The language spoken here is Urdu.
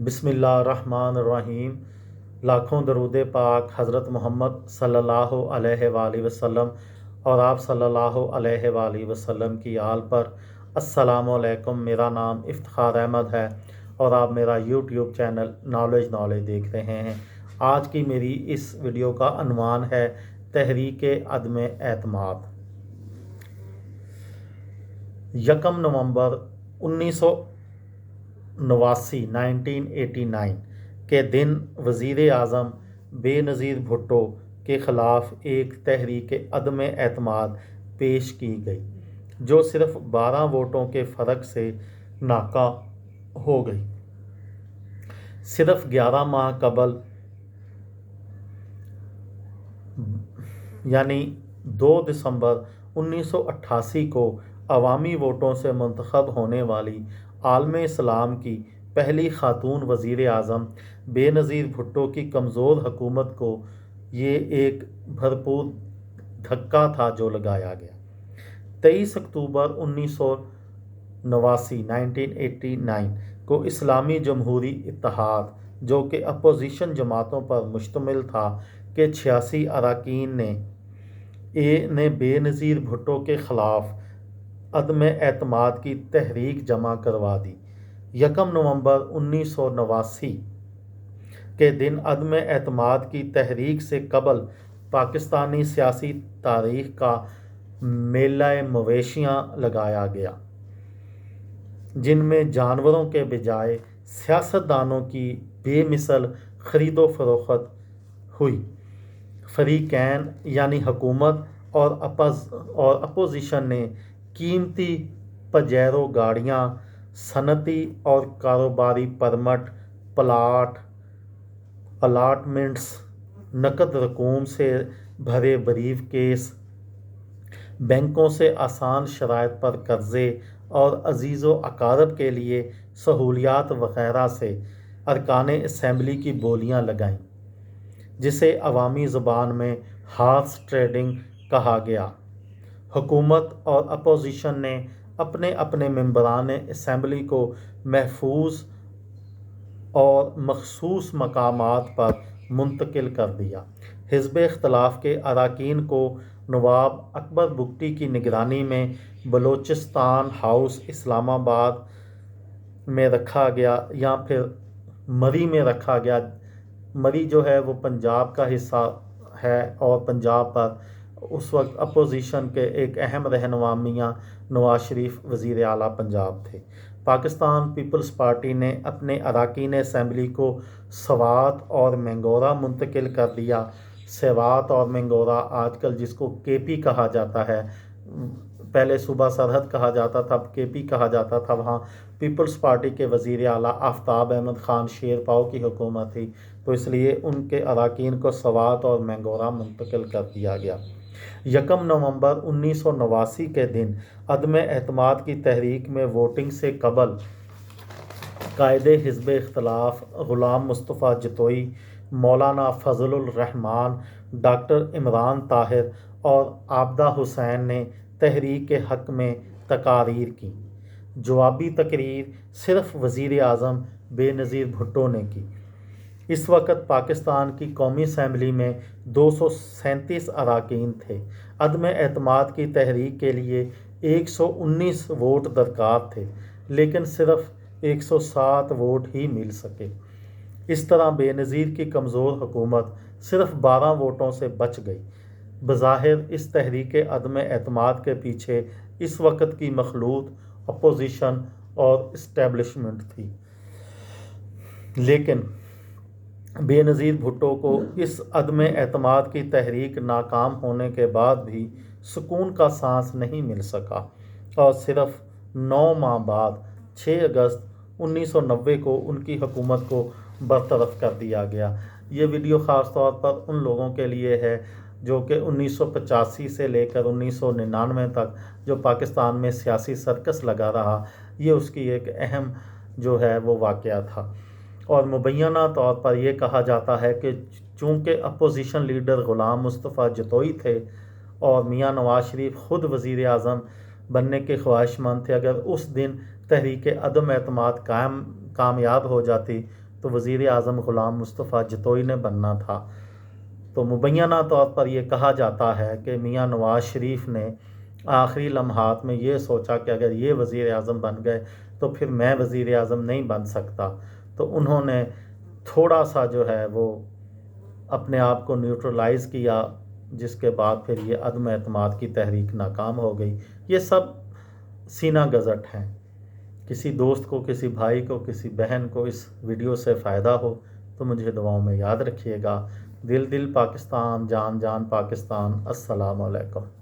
بسم اللہ الرحمن الرحیم۔ لاکھوں درود پاک حضرت محمد صلی اللہ علیہ وآلہ وسلم اور آپ صلی اللہ علیہ وآلہ وسلم کی آل پر۔ السلام علیکم، میرا نام افتخار احمد ہے اور آپ میرا یوٹیوب چینل نالج دیکھ رہے ہیں۔ آج کی میری اس ویڈیو کا عنوان ہے تحریک عدم اعتماد۔ 1 نومبر 1989 کے دن وزیر اعظم بے نظیر بھٹو کے خلاف ایک تحریک عدم اعتماد پیش کی گئی جو صرف 12 ووٹوں کے فرق سے ناکام ہو گئی۔ صرف 11 ماہ قبل یعنی 2 دسمبر 1988 کو عوامی ووٹوں سے منتخب ہونے والی عالم اسلام کی پہلی خاتون وزیر اعظم بے نظیر بھٹو کی کمزور حکومت کو یہ ایک بھرپور دھکا تھا جو لگایا گیا۔ 23 اکتوبر 1989 کو اسلامی جمہوری اتحاد، جو کہ اپوزیشن جماعتوں پر مشتمل تھا، کے 86 اراکین نے بے نظیر بھٹو کے خلاف عدم اعتماد کی تحریک جمع کروا دی۔ 1 نومبر 1989 کے دن عدم اعتماد کی تحریک سے قبل پاکستانی سیاسی تاریخ کا میلہ مویشیاں لگایا گیا، جن میں جانوروں کے بجائے سیاستدانوں کی بے مثل خرید و فروخت ہوئی۔ فریقین یعنی حکومت اور اپوزیشن نے قیمتی پجیرو گاڑیاں، صنعتی اور کاروباری پرمٹ، الاٹمنٹس، نقد رقوم سے بھرے بریف کیس، بینکوں سے آسان شرائط پر قرضے اور عزیز و اقارب کے لیے سہولیات وغیرہ سے ارکان اسمبلی کی بولیاں لگائیں، جسے عوامی زبان میں ہارس ٹریڈنگ کہا گیا۔ حکومت اور اپوزیشن نے اپنے اپنے ممبران اسمبلی کو محفوظ اور مخصوص مقامات پر منتقل کر دیا۔ حزب اختلاف کے اراکین کو نواب اکبر بگٹی کی نگرانی میں بلوچستان ہاؤس اسلام آباد میں رکھا گیا یا پھر مری میں رکھا گیا۔ مری جو ہے وہ پنجاب کا حصہ ہے اور پنجاب پر اس وقت اپوزیشن کے ایک اہم رہنما میاں نواز شریف وزیر اعلیٰ پنجاب تھے۔ پاکستان پیپلز پارٹی نے اپنے اراکین اسمبلی کو سوات اور مینگورہ منتقل کر دیا۔ سوات اور مینگورہ آج کل جس کو کے پی کہا جاتا ہے، پہلے صوبہ سرحد کہا جاتا تھا، اب کے پی کہا جاتا تھا، وہاں پیپلز پارٹی کے وزیر اعلیٰ آفتاب احمد خان شیر پاؤ کی حکومت تھی، تو اس لیے ان کے اراکین کو سوات اور مینگورہ منتقل کر دیا گیا۔ 1 نومبر 1989 کے دن عدم اعتماد کی تحریک میں ووٹنگ سے قبل قائد حزب اختلاف غلام مصطفیٰ جتوئی، مولانا فضل الرحمان، ڈاکٹر عمران طاہر اور عابدہ حسین نے تحریک کے حق میں تقاریر کی۔ جوابی تقریر صرف وزیر اعظم بے نظیر بھٹو نے کی۔ اس وقت پاکستان کی قومی اسمبلی میں 237 اراکین تھے۔ عدم اعتماد کی تحریک کے لیے 119 ووٹ درکار تھے، لیکن صرف 107 ووٹ ہی مل سکے۔ اس طرح بے نظیر کی کمزور حکومت صرف 12 ووٹوں سے بچ گئی۔ بظاہر اس تحریک عدم اعتماد کے پیچھے اس وقت کی مخلوط اپوزیشن اور اسٹیبلشمنٹ تھی، لیکن بے نظیر بھٹو کو اس عدم اعتماد کی تحریک ناکام ہونے کے بعد بھی سکون کا سانس نہیں مل سکا اور صرف 9 ماہ بعد 6 اگست 1990 کو ان کی حکومت کو برطرف کر دیا گیا۔ یہ ویڈیو خاص طور پر ان لوگوں کے لیے ہے جو کہ 1985 سے لے کر 1999 تک جو پاکستان میں سیاسی سرکس لگا رہا، یہ اس کی ایک اہم جو ہے وہ واقعہ تھا۔ اور مبینہ طور پر یہ کہا جاتا ہے کہ چونکہ اپوزیشن لیڈر غلام مصطفیٰ جتوئی تھے اور میاں نواز شریف خود وزیر اعظم بننے کے خواہش مند تھے، اگر اس دن تحریک عدم اعتماد کامیاب ہو جاتی تو وزیر اعظم غلام مصطفیٰ جتوئی نے بننا تھا۔ تو مبینہ طور پر یہ کہا جاتا ہے کہ میاں نواز شریف نے آخری لمحات میں یہ سوچا کہ اگر یہ وزیر اعظم بن گئے تو پھر میں وزیر اعظم نہیں بن سکتا، تو انہوں نے تھوڑا سا جو ہے وہ اپنے آپ کو نیوٹرلائز کیا، جس کے بعد پھر یہ عدم اعتماد کی تحریک ناکام ہو گئی۔ یہ سب سینہ گزٹ ہیں۔ کسی دوست کو، کسی بھائی کو، کسی بہن کو اس ویڈیو سے فائدہ ہو تو مجھے دعاؤں میں یاد رکھیے گا۔ دل دل پاکستان، جان جان پاکستان۔ السلام علیکم۔